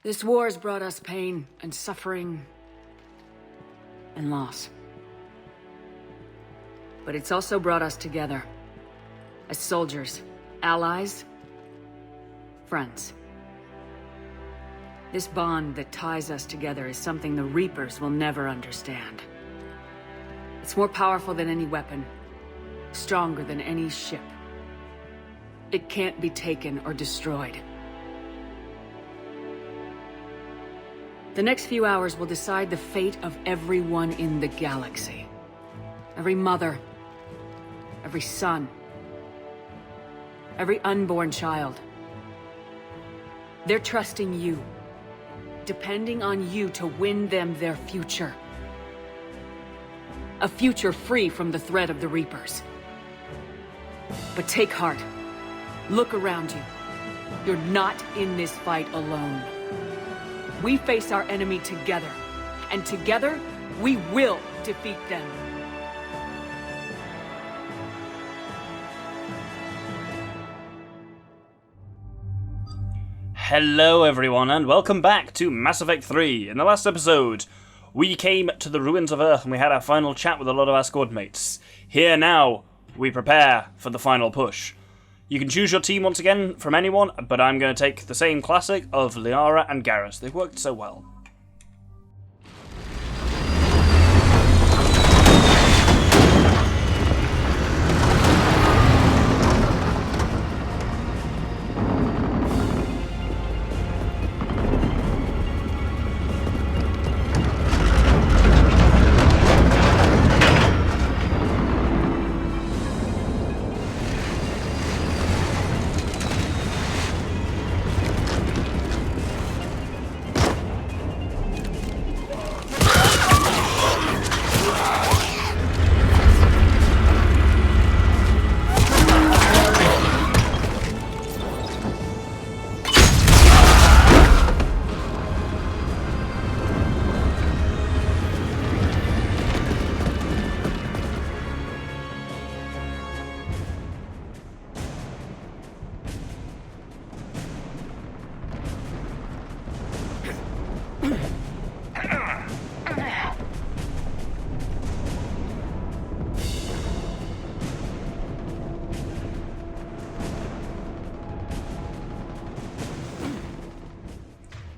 This war has brought us pain and suffering and loss. But it's also brought us together. As soldiers, allies, friends. This bond that ties us together is something the Reapers will never understand. It's more powerful than any weapon, stronger than any ship. It can't be taken or destroyed. The next few hours will decide the fate of everyone in the galaxy. Every mother, every son, every unborn child. They're trusting you, depending on you to win them their future. A future free from the threat of the Reapers. But take heart. Look around you. You're not in this fight alone. We face our enemy together, and together, we will defeat them. Hello everyone, and welcome back to Mass Effect 3. In the last episode, we came to the ruins of Earth and we had our final chat with a lot of our squad mates. Here now, we prepare for the final push. You can choose your team once again from anyone, but I'm going to take the same classic of Liara and Garrus. They've worked so well.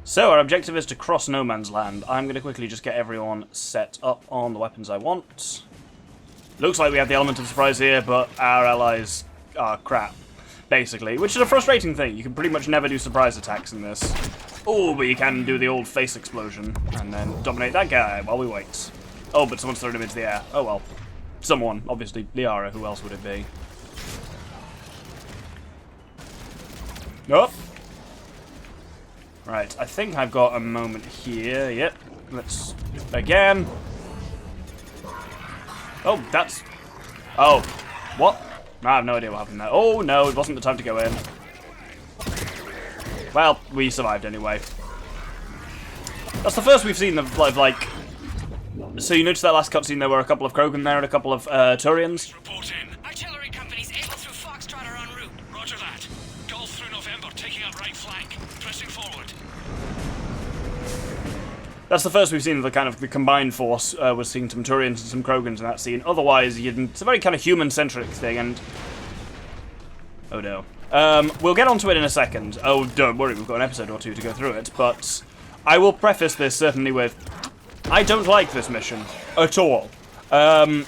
So, our objective is to cross no man's land. I'm going to quickly just get everyone set up on the weapons I want. Looks like we have the element of surprise here, but our allies are crap, basically. Which is a frustrating thing. You can pretty much never do surprise attacks in this. Oh, but you can do the old face explosion, and then dominate that guy while we wait. Oh, but someone's thrown him into the air. Oh well. Someone. Obviously, Liara. Who else would it be? Nope. Right, I think I've got a moment here. Yep, let's again. Oh, that's... Oh, what? I have no idea what happened there. Oh, no, it wasn't the time to go in. Well, we survived anyway. That's the first we've seen of, like... So you noticed that last cutscene, there were a couple of Krogan there and a couple of Turians? Report in. Artillery companies able through Foxtrot are en route. Roger that. Golf through November, taking up right flank. Pressing forward. That's the first we've seen of the kind of the combined force. We're seeing some Turians and some Krogans in that scene. Otherwise, it's a very kind of human-centric thing, and... Oh no. We'll get onto it in a second. Oh, don't worry, we've got an episode or two to go through it, but I will preface this certainly with... I don't like this mission. At all. A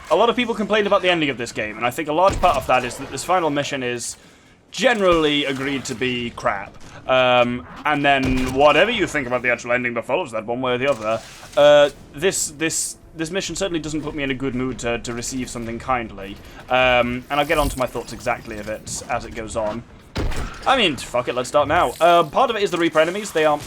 lot of people complained about the ending of this game, and I think a large part of that is that this final mission is generally agreed to be crap. And then whatever you think about the actual ending that follows that, one way or the other, this mission certainly doesn't put me in a good mood to receive something kindly. And I'll get onto my thoughts exactly of it as it goes on. I mean, fuck it, let's start now. Part of it is the Reaper enemies. They're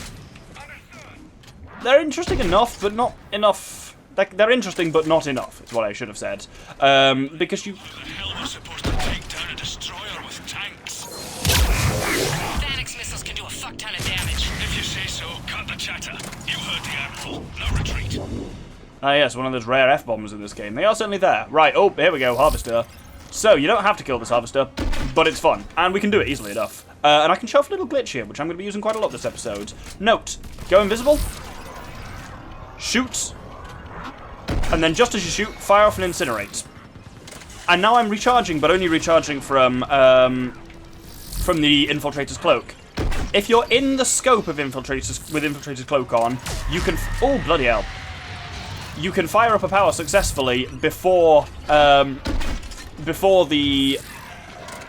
interesting enough, but not enough. They're interesting, but not enough, is what I should have said. Because you... How the hell we're supposed to take down a destroyer with tanks? Phalanx missiles can do a fuck ton of damage. If you say so, cut the chatter. You heard the Admiral. No retreat. Ah yes, one of those rare F-bombs in this game. They are certainly there. Right, oh, here we go, Harvester. So, you don't have to kill this Harvester, but it's fun. And we can do it easily enough. And I can show off a little glitch here, which I'm going to be using quite a lot this episode. Note, go invisible, shoot, and then just as you shoot, fire off and incinerate. And now I'm recharging, but only recharging from the Infiltrator's Cloak. If you're in the scope of Infiltrator's Cloak on, you can... Oh, bloody hell. You can fire up a power successfully before the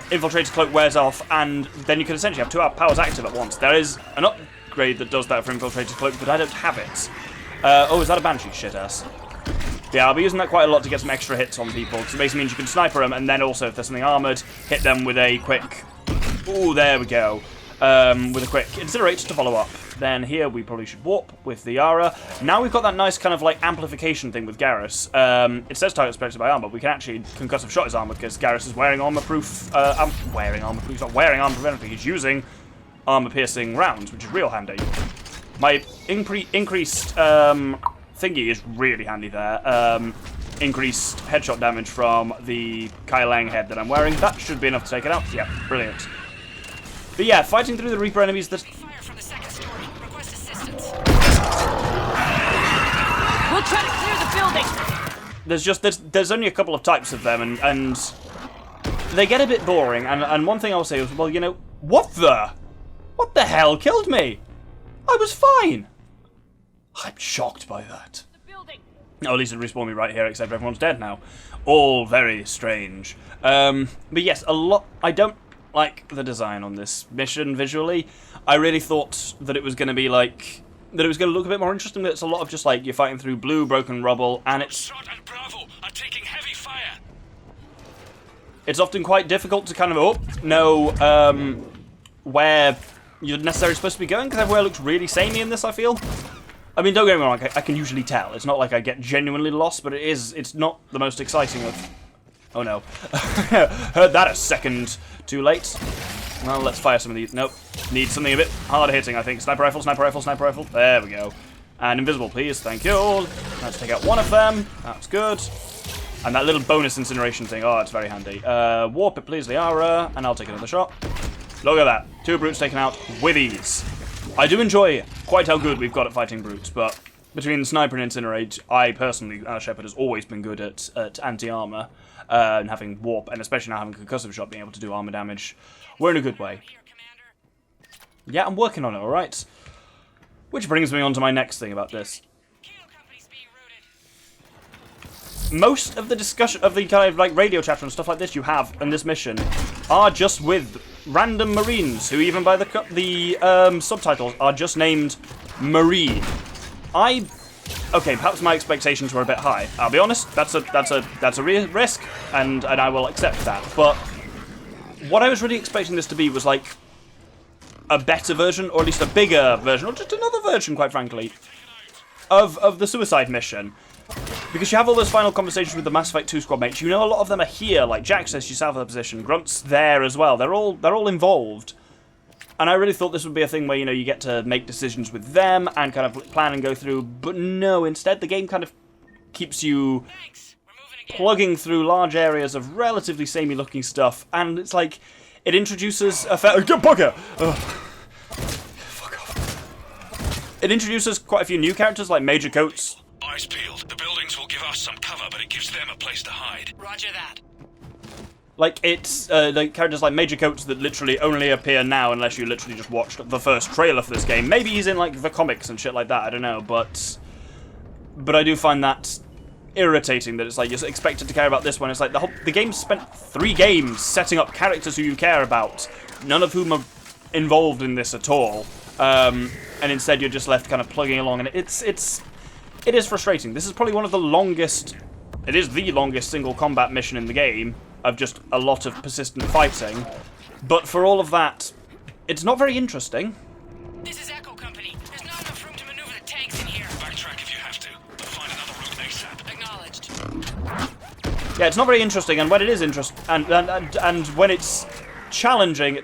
Infiltrator's Cloak wears off, and then you can essentially have 2 powers active at once. There is an upgrade that does that for Infiltrator's Cloak, but I don't have it. Oh, is that a Banshee? Shit-ass. Yeah, I'll be using that quite a lot to get some extra hits on people, because it basically means you can sniper them, and then also, if there's something armoured, hit them with a quick... Ooh, there we go. With a quick incinerate to follow up. Then here we probably should warp with the Yara. Now we've got that nice kind of like amplification thing with Garrus. It says target protected by armor, but we can actually concussive shot his armor because Garrus is wearing armor-proof. Wearing armor-proof. He's not wearing armor-proof. He's using armor-piercing rounds, which is real handy. My increased thingy is really handy there. Increased headshot damage from the Kai Lang head that I'm wearing. That should be enough to take it out. Yeah, brilliant. But yeah, fighting through the Reaper enemies that... Fire from the second story. Request assistance. We'll try to clear the building. There's only a couple of types of them, and they get a bit boring. And one thing I'll say is, well, you know, what the hell killed me? I was fine. I'm shocked by that. The building. Oh, at least it respawned me right here, except everyone's dead now. All very strange. But yes, I don't like the design on this mission visually. I really thought that it was going to be like... that it was going to look a bit more interesting, but it's a lot of just like, you're fighting through blue, broken rubble, and it's... Shot and Bravo are taking heavy fire. It's often quite difficult to kind of know where you're necessarily supposed to be going, because everywhere looks really samey in this, I feel. I mean, don't get me wrong, I can usually tell. It's not like I get genuinely lost, but it's not the most exciting of... Oh no. Heard that a second too late. Well, let's fire some of these. Nope. Need something a bit harder hitting, I think. Sniper rifle, sniper rifle, sniper rifle. There we go. And invisible, please. Thank you. Let's take out one of them. That's good. And that little bonus incineration thing. Oh, it's very handy. Warp it, please, Liara. And I'll take another shot. Look at that. 2 brutes taken out with ease. I do enjoy quite how good we've got at fighting brutes, but between sniper and incinerate, I personally, Shepard, has always been good at anti-armor. And having warp, and especially now having concussive shot, being able to do armor damage. We're in a good way. Yeah, I'm working on it, alright? Which brings me on to my next thing about this. Most of the discussion of the kind of like radio chatter and stuff like this you have in this mission are just with random Marines, who even by the subtitles are just named Marine. Okay, perhaps my expectations were a bit high. I'll be honest, that's a real risk, and I will accept that. But what I was really expecting this to be was like a better version, or at least a bigger version, or just another version, quite frankly, of the suicide mission. Because you have all those final conversations with the Mass Effect 2 squad mates. You know a lot of them are here, like Jack says she's south of the position, Grunt's there as well. They're all involved. And I really thought this would be a thing where, you know, you get to make decisions with them and kind of plan and go through, but no, instead the game kind of keeps you plugging through large areas of relatively samey-looking stuff, and it's like, it introduces a bugger! Fuck off. It introduces quite a few new characters, like Major Coates. Eyes peeled. The buildings will give us some cover, but it gives them a place to hide. Roger that. Like, it's like characters like Major Coates that literally only appear now unless you literally just watched the first trailer for this game. Maybe he's in, like, the comics and shit like that, I don't know, but I do find that irritating that it's like you're expected to care about this one. It's like the game spent 3 games setting up characters who you care about, none of whom are involved in this at all, and instead you're just left kind of plugging along, and it is frustrating. This is probably one of the longest, it is the longest single combat mission in the game, of just a lot of persistent fighting, but for all of that, it's not very interesting. This is Echo Company. There's not enough room to maneuver the tanks in here. Backtrack if you have to, but find another route ASAP. Acknowledged. Yeah, it's not very interesting, and when it is interesting, and when it's challenging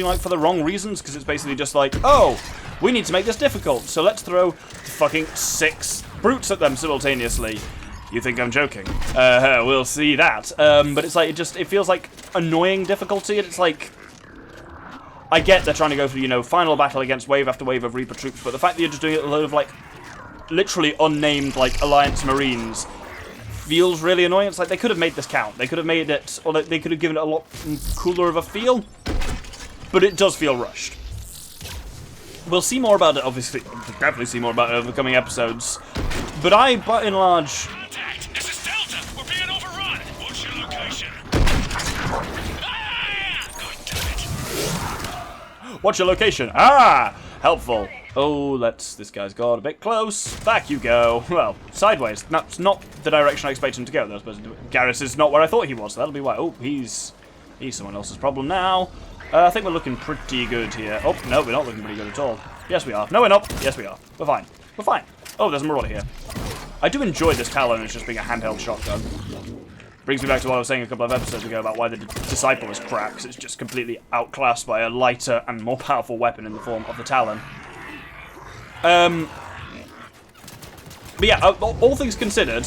like for the wrong reasons, because it's basically just like, oh, we need to make this difficult, so let's throw fucking 6 brutes at them simultaneously. You think I'm joking? We'll see that. But it's like, it feels like annoying difficulty, and it's like, I get they're trying to go for, you know, final battle against wave after wave of Reaper troops, but the fact that you're just doing it with a load of, like, literally unnamed, like, Alliance Marines feels really annoying. It's like they could have made this count. They could have made it, or they could have given it a lot cooler of a feel, but it does feel rushed. We'll see more about it, obviously. We'll definitely see more about it over the coming episodes. But by and large... Contact! This is Delta! We're being overrun! What's your location? God damn it! What's your location? Ah! Helpful. Oh, this guy's got a bit close. Back you go. Well, sideways. That's not the direction I expected him to go, though. I suppose Garrus is not where I thought he was, so that'll be why. Oh, he's someone else's problem now. I think we're looking pretty good here. Oh, no, we're not looking pretty good at all. Yes, we are. No, we're not. Yes, we are. We're fine. We're fine. Oh, there's a Marauder here. I do enjoy this Talon as just being a handheld shotgun. Brings me back to what I was saying a couple of episodes ago about why the Disciple is crap, 'cause it's just completely outclassed by a lighter and more powerful weapon in the form of the Talon. But yeah, all things considered,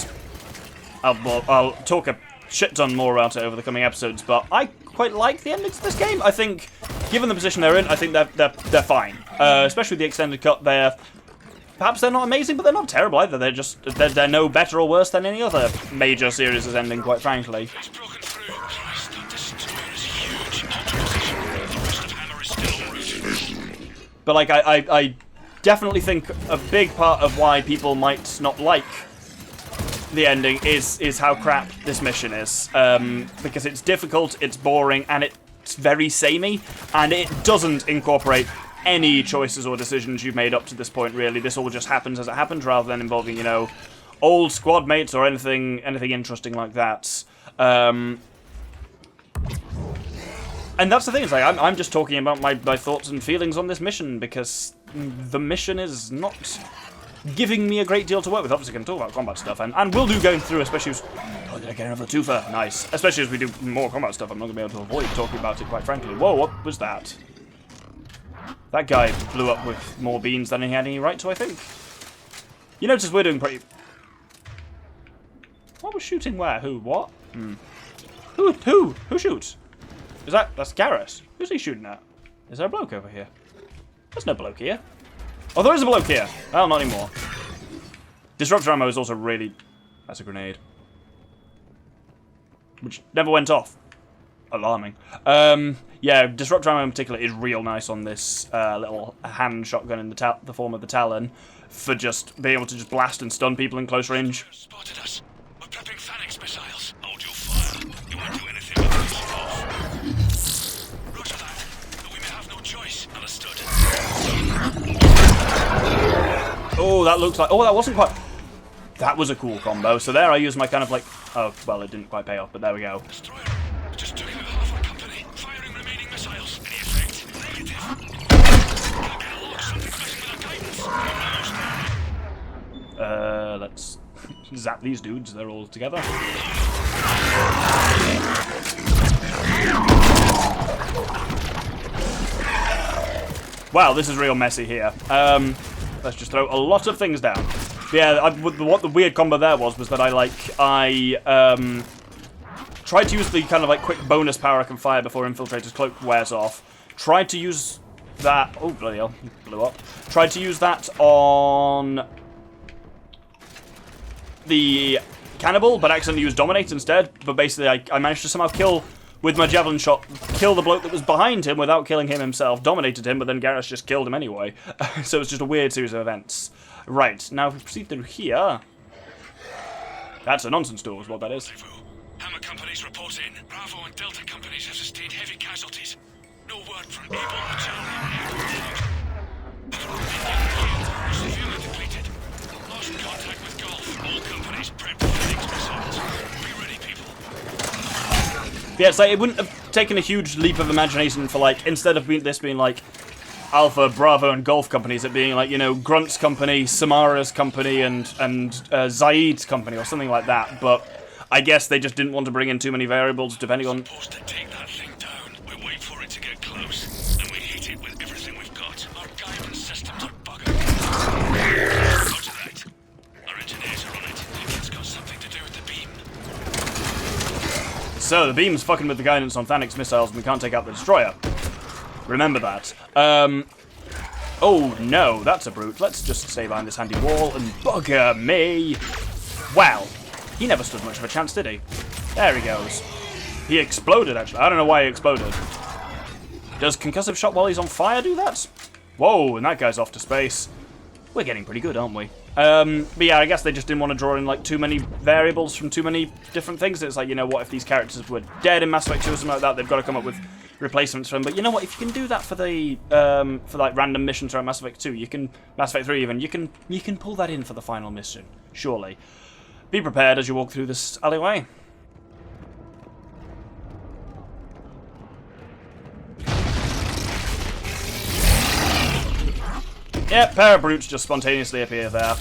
I'll talk a shit ton more about it over the coming episodes, but I quite like the endings of this game. I think, given the position they're in, I think they're fine. Especially with the extended cut, perhaps they're not amazing, but they're not terrible either. They're no better or worse than any other major series' ending, quite frankly. It's broken through. Christ, that destroyer is huge. The rest of Hammer is still rooted. But like, I definitely think a big part of why people might not like the ending is how crap this mission is. Because it's difficult, it's boring, and it's very samey, and it doesn't incorporate any choices or decisions you've made up to this point, really. This all just happens as it happens, rather than involving, you know, old squad mates or anything interesting like that. And that's the thing, it's like, I'm just talking about my thoughts and feelings on this mission, because the mission is not giving me a great deal to work with. Obviously, I can talk about combat stuff, and we'll do going through, especially as... Oh, did I get another twofer? Nice. Especially as we do more combat stuff, I'm not going to be able to avoid talking about it, quite frankly. Whoa, what was that? That guy blew up with more beans than he had any right to, I think. You notice we're doing pretty... What was shooting where? Who? What? Who shoots? That's Garrus. Who's he shooting at? Is there a bloke over here? There's no bloke here. Oh, there is a bloke here. Well, not anymore. Disruptor ammo is also really... That's a grenade. Which never went off. Alarming. Yeah, Disruptor ammo in particular is real nice on this little hand shotgun in the form of the Talon, for just being able to just blast and stun people in close range. Spotted us. We're prepping Phalanx missiles. Hold your fire. You won't do anything with this off. Roger that. But we may have no choice. Understood. Oh, that looks like... Oh, that wasn't quite... That was a cool combo. So there I used my kind of like... Oh, well, it didn't quite pay off, but there we go. Destroyer. Just took out half our company. Firing remaining missiles. Any effect? Negative. Can't get a log. Something's messing with our guidance. Let's zap these dudes. They're all together. Wow, this is real messy here. Let's just throw a lot of things down. Yeah, what the weird combo there was that I tried to use the kind of like quick bonus power I can fire before Infiltrator's cloak wears off. Tried to use that... Oh, bloody hell, he blew up. Tried to use that on the Cannibal, but accidentally used Dominate instead. But basically, I managed to somehow kill... With my javelin shot, kill the bloke that was behind him without killing him himself. Dominated him, but then Garrus just killed him anyway. So it's just a weird series of events. Right, now if we proceed through here... That's a nonsense door, is what that is. Hammer companies report in. Bravo and Delta companies have sustained heavy casualties. No word from Able or Charlie. Severely depleted. Lost contact with Golf. All companies prep Phoenix missiles. Be ready, people. Yeah, it's like, it wouldn't have taken a huge leap of imagination for, like, instead of this being, like, Alpha, Bravo, and Golf companies, it being, like, you know, Grunt's company, Samara's company, and Zaid's company, or something like that, but I guess they just didn't want to bring in too many variables, depending on... Supposed to take that thing down. We wait for it to get close, and we hit it with everything we've got. Our guidance systems are buggered. Roger that. Our engineers are on it. It's got something to do with the beam. So, the beam's fucking with the guidance on Phalanx missiles, and we can't take out the destroyer. Remember that. Oh, no, that's a brute. Let's just stay behind this handy wall and bugger me. Well, he never stood much of a chance, did he? There he goes. He exploded, actually. I don't know why he exploded. Does concussive shot while he's on fire do that? Whoa, and that guy's off to space. We're getting pretty good, aren't we? But yeah, I guess they just didn't want to draw in like too many variables from too many different things. It's like, you know, what if these characters were dead in Mass Effect 2 or something like that? They've got to come up with replacements for them. But you know what? If you can do that for the for like random missions around Mass Effect 2, you can Mass Effect 3 even. You can pull that in for the final mission, surely. Be prepared as you walk through this alleyway. Yep, pair of brutes just spontaneously appear there.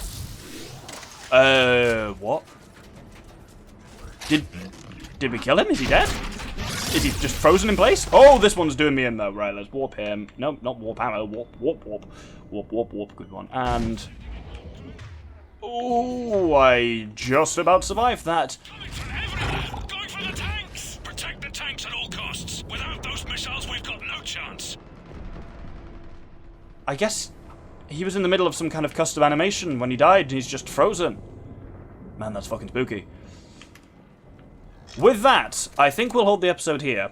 What? Did we kill him? Is he dead? Is he just frozen in place? Oh, this one's doing me in though. Right, let's warp him. No, not warp ammo. Warp. Warp. Good one. And oh, I just about survived that. Going for the tanks! Protect the tanks at all costs. Without those missiles, we've got no chance. I guess he was in the middle of some kind of custom animation when he died, and he's just frozen. Man, that's fucking spooky. With that, I think we'll hold the episode here.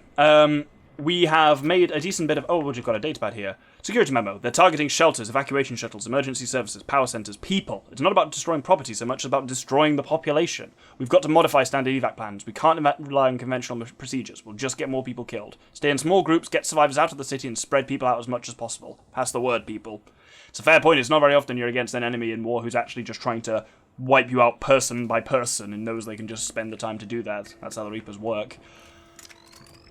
We have made a decent bit of... Oh, we've got a datapad here. Security memo. They're targeting shelters, evacuation shuttles, emergency services, power centers, people. It's not about destroying property so much as about destroying the population. We've got to modify standard evac plans. We can't rely on conventional procedures. We'll just get more people killed. Stay in small groups, get survivors out of the city, and spread people out as much as possible. Pass the word, people. It's a fair point. It's not very often you're against an enemy in war who's actually just trying to wipe you out person by person and knows they can just spend the time to do that. That's how the Reapers work.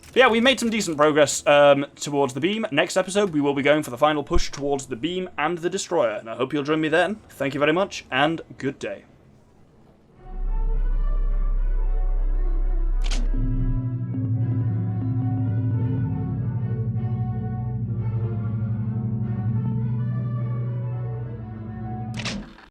But yeah, we made some decent progress towards the beam. Next episode, we will be going for the final push towards the beam and the destroyer. And I hope you'll join me then. Thank you very much, and good day.